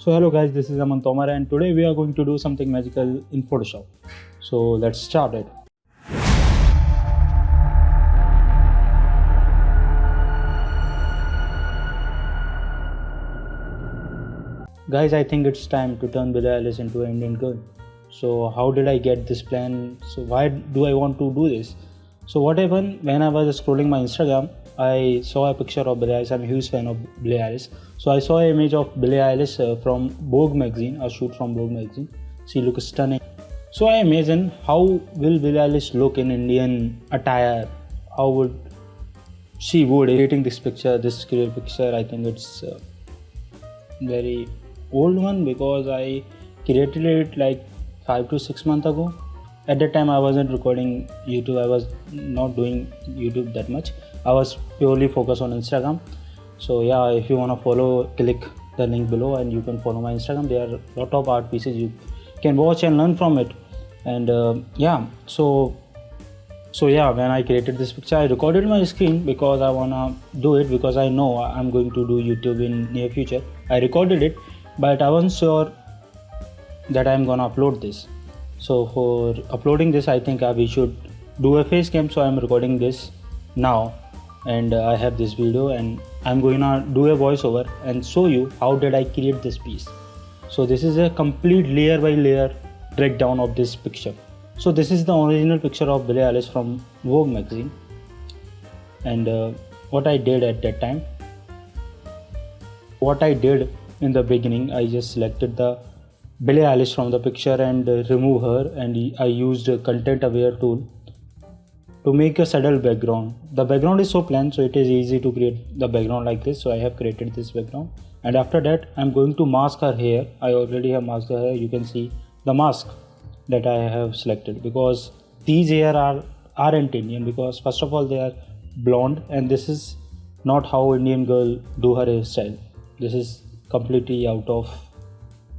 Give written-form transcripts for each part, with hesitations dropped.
So hello guys, this is Aman Tomar and today we are going to do something magical in Photoshop. So let's start it. Guys, I think it's time to turn Billie Eilish into an Indian girl. So how did I get this plan? So why do I want to do this? So what happened when I was scrolling my Instagram, I saw a picture of Billie Eilish. I'm a huge fan of Billie Eilish. So I saw an image of Billie Eilish from Vogue magazine, a shoot from Vogue magazine. She looks stunning. So I imagine how will Billie Eilish look in Indian attire? How would she would editing this picture, this clear picture? I think it's very old one because I created it like 5 to 6 months ago. At that time I wasn't recording YouTube, I was not doing YouTube that much. I was purely focused on Instagram. So yeah, if you want to follow, click the link below and you can follow my Instagram. There are a lot of art pieces you can watch and learn from it. And so yeah, when I created this picture, I recorded my screen because I wanna do it because I know I'm going to do YouTube in near future. I recorded it, but I wasn't sure that I'm gonna upload this. So for uploading this, I think we should do a face cam. So I'm recording this now, and I have this video, and I'm going to do a voiceover and show you how did I create this piece. So this is a complete layer by layer breakdown of this picture. So this is the original picture of Billie Eilish from Vogue magazine, and what I did at that time, what I did in the beginning, I just selected the Billie Eilish from the picture and remove her, and I used a content aware tool to make a subtle background. The background is so plain, so it is easy to create the background like this. So I have created this background, and after that I'm going to mask her hair. I already have masked her hair. You can see the mask that I have selected because these hair aren't Indian, because first of all they are blonde, and this is not how Indian girl do her hairstyle. This is completely out of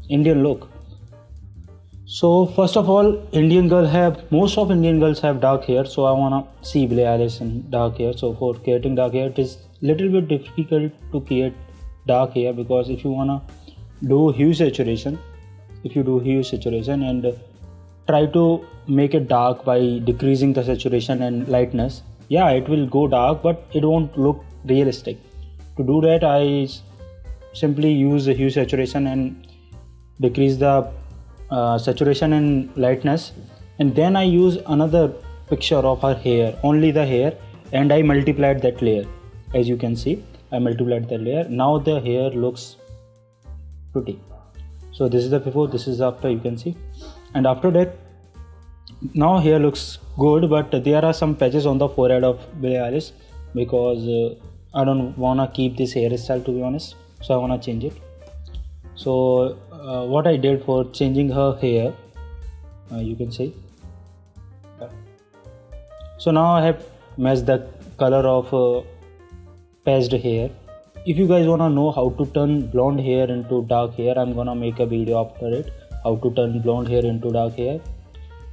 Indian look. So first of all, most of Indian girls have dark hair. So I wanna see Billie Eilish in dark hair. So for creating dark hair, it is little bit difficult to create dark hair because if you wanna do hue saturation, and try to make it dark by decreasing the saturation and lightness, yeah, it will go dark, but it won't look realistic. To do that, I simply use the hue saturation and decrease the saturation and lightness, and then I use another picture of her hair, only the hair, and I multiplied that layer. As you can see, I multiplied the layer. Now the hair looks pretty. So this is the before, this is after, you can see. And after that, now hair looks good, but there are some patches on the forehead of Billie Eilish because I don't wanna keep this hairstyle, to be honest. So I wanna change it. So what I did for changing her hair, you can see. So now I have matched the color of patched hair. If you guys wanna know how to turn blonde hair into dark hair, I'm gonna make a video after it, how to turn blonde hair into dark hair.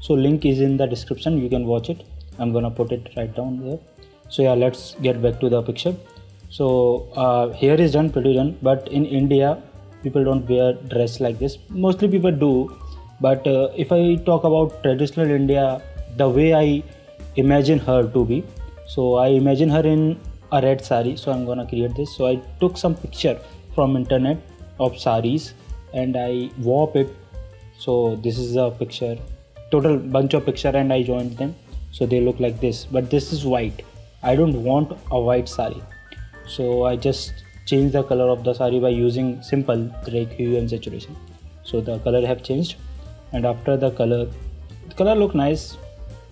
So link is in the description, you can watch it. I'm gonna put it right down there. So yeah, let's get back to the picture. So hair is done, pretty done, but in India people don't wear dress like this. Mostly people do, but if I talk about traditional India, the way I imagine her to be, so I imagine her in a red sari. So I'm gonna create this. So I took some picture from internet of saris and I warp it. So this is a picture, total bunch of picture, and I joined them so they look like this, but this is white. I don't want a white sari, so I just change the color of the sari by using simple like hue and saturation. So the color have changed, and after the color look nice,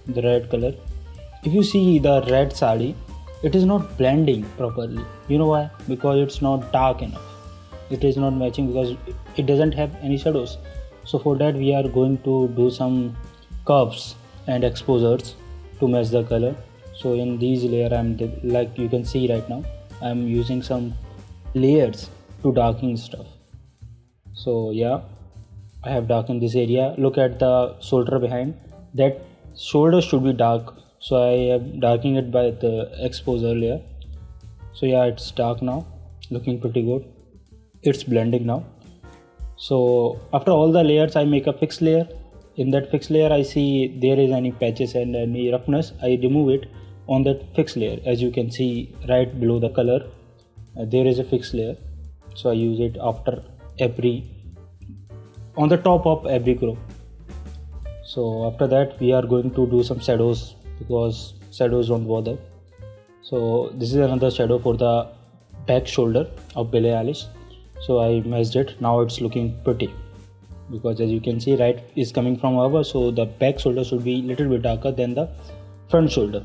the red color. If you see the red sari, it is not blending properly. You know why? Because it's not dark enough. It is not matching because it doesn't have any shadows. So for that we are going to do some curves and exposures to match the color. So in these layer, like you can see right now, I'm using some layers to darken stuff. So yeah, I have darkened this area. Look at the shoulder behind, that shoulder should be dark, so I am darkening it by the exposure layer. So yeah, it's dark now, looking pretty good. It's blending now. So after all the layers I make a fixed layer. In that fixed layer I see there is any patches and any roughness, I remove it on that fixed layer. As you can see right below the color, there is a fixed layer, so I use it after every, on the top of every group. So after that we are going to do some shadows because shadows don't bother. So this is another shadow for the back shoulder of Billie Eilish. So I meshed it, now it's looking pretty because as you can see right is coming from above, so the back shoulder should be little bit darker than the front shoulder.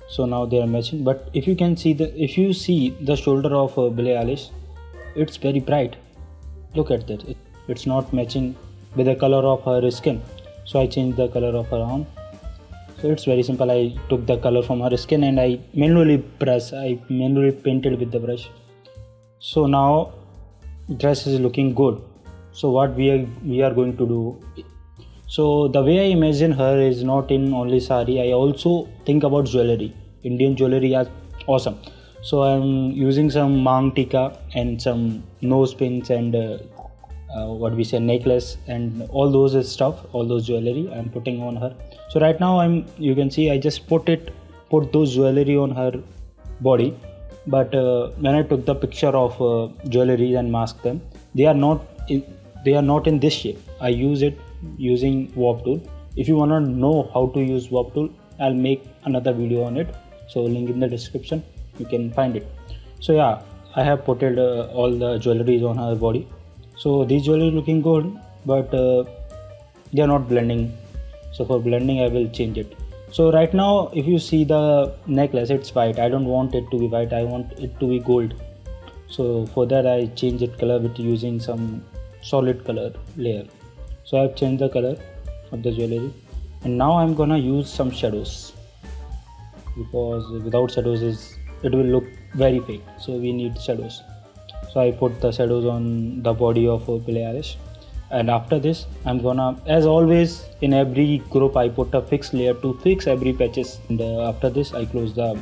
So now they are matching, but if you can see if you see the shoulder of Billie Eilish, it's very bright. Look at that, it's not matching with the color of her skin. So I changed the color of her arm. So it's very simple, I took the color from her skin and I manually painted with the brush. So now dress is looking good. So what we are going to do, so the way I imagine her is not in only sari, I also think about jewelry. Indian jewelry are awesome. So I'm using some mang tika and some nose pins and what we say necklace and all those stuff, all those jewelry I'm putting on her. So right now you can see I just put those jewelry on her body, but when I took the picture of jewelry and masked them, they are not in this shape. I use it using warp tool. If you want to know how to use warp tool, I'll make another video on it, so link in the description, you can find it. So yeah, I have put all the jewelries on her body. So these jewelry looking good, but they are not blending. So for blending I will change it. So right now if you see the necklace, it's white. I don't want it to be white, I want it to be gold. So for that I change it color with using some solid color layer. So I've changed the color of the jewelry, and now I'm gonna use some shadows because without shadows it will look very fake, so we need shadows. So I put the shadows on the body of Billie Eilish, and after this I'm gonna, as always in every group, I put a fixed layer to fix every patches, and after this I close the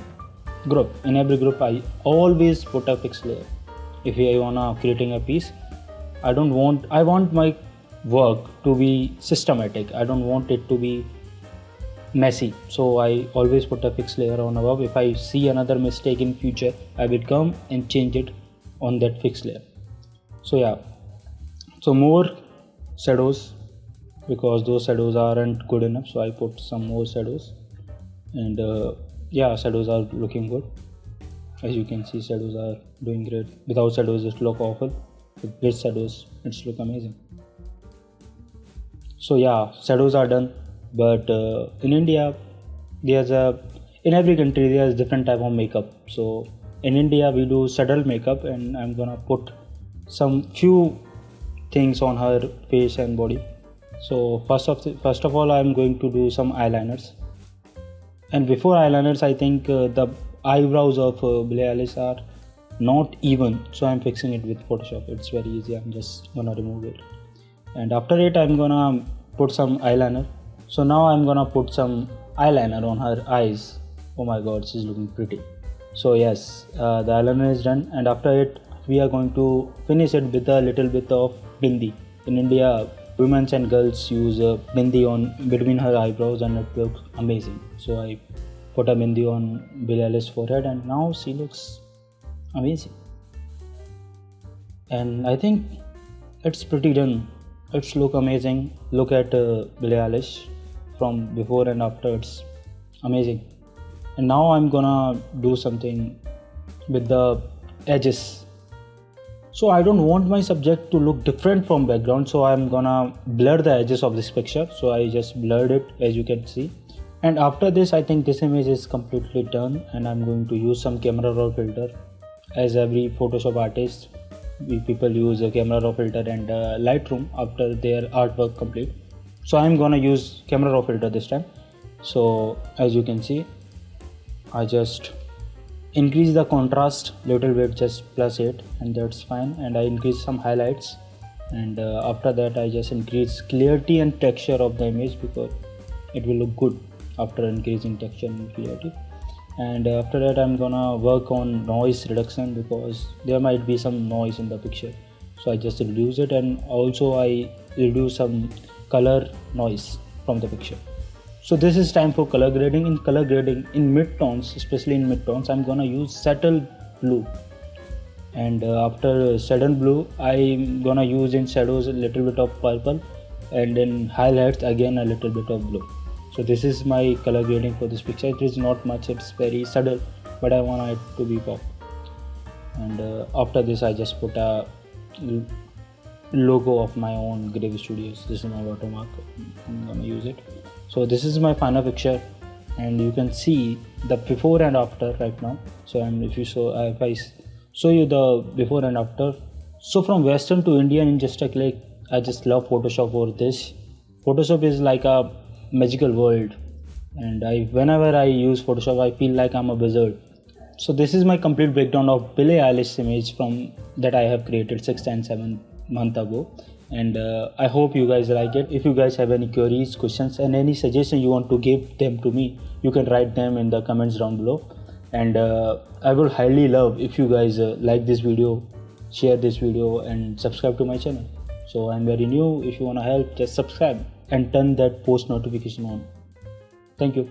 group. In every group I always put a fixed layer. If I wanna creating a piece, I want my work to be systematic, I don't want it to be messy. So I always put a fixed layer on above. If I see another mistake in future, I will come and change it on that fixed layer. So yeah, so more shadows because those shadows aren't good enough, so I put some more shadows, and yeah, shadows are looking good. As you can see, shadows are doing great. Without shadows it look awful, with shadows it's look amazing. So yeah, shadows are done, but in India in every country there's different type of makeup. So in India we do subtle makeup, and I'm gonna put some few things on her face and body. So first of all I'm going to do some eyeliners, and before eyeliners I think the eyebrows of Billie Eilish are not even, so I'm fixing it with Photoshop. It's very easy, I'm just gonna remove it, and after it I'm gonna put some eyeliner. So now I'm gonna put some eyeliner on her eyes. Oh my god, she's looking pretty. So yes, the eyeliner is done, and after it we are going to finish it with a little bit of bindi. In India women and girls use bindi on between her eyebrows, and it looks amazing. So I put a bindi on Billie Eilish's forehead, and now she looks amazing, and I think it's pretty done. It's look amazing. Look at Billie Eilish from before and after, it's amazing. And now I'm gonna do something with the edges. So I don't want my subject to look different from background, so I'm gonna blur the edges of this picture. So I just blurred it, as you can see. And after this I think this image is completely done, and I'm going to use some camera raw filter. As every Photoshop artist, people use a camera raw filter and Lightroom after their artwork complete. So I'm gonna use camera raw filter this time. So as you can see, I just increase the contrast little bit, just +8, and that's fine. And I increase some highlights, and after that I just increase clarity and texture of the image because it will look good after increasing texture and clarity. And after that I'm gonna work on noise reduction because there might be some noise in the picture. So I just reduce it, and also I reduce some color noise from the picture. So this is time for color grading. In color grading, in mid-tones, especially in mid-tones, I'm gonna use subtle blue. And after subtle blue, I'm gonna use in shadows a little bit of purple, and in highlights again a little bit of blue. So this is my color grading for this picture. It is not much, it's very subtle, but I want it to be pop. And after this I just put a logo of my own Grave Studios. This is my watermark. I'm gonna use it. So this is my final picture, and you can see the before and after right now. So and if I show you the before and after, so from Western to Indian in just a click. I just love Photoshop for this. Photoshop is like a magical world, and whenever I use Photoshop I feel like I'm a wizard. So this is my complete breakdown of Billie Eilish image from that I have created 6 and 7 months ago, and I hope you guys like it. If you guys have any queries, questions, and any suggestion you want to give them to me, you can write them in the comments down below. And I will highly love if you guys like this video, share this video, and subscribe to my channel. So I'm very new. If you want to help, just subscribe and turn that post notification on. Thank you.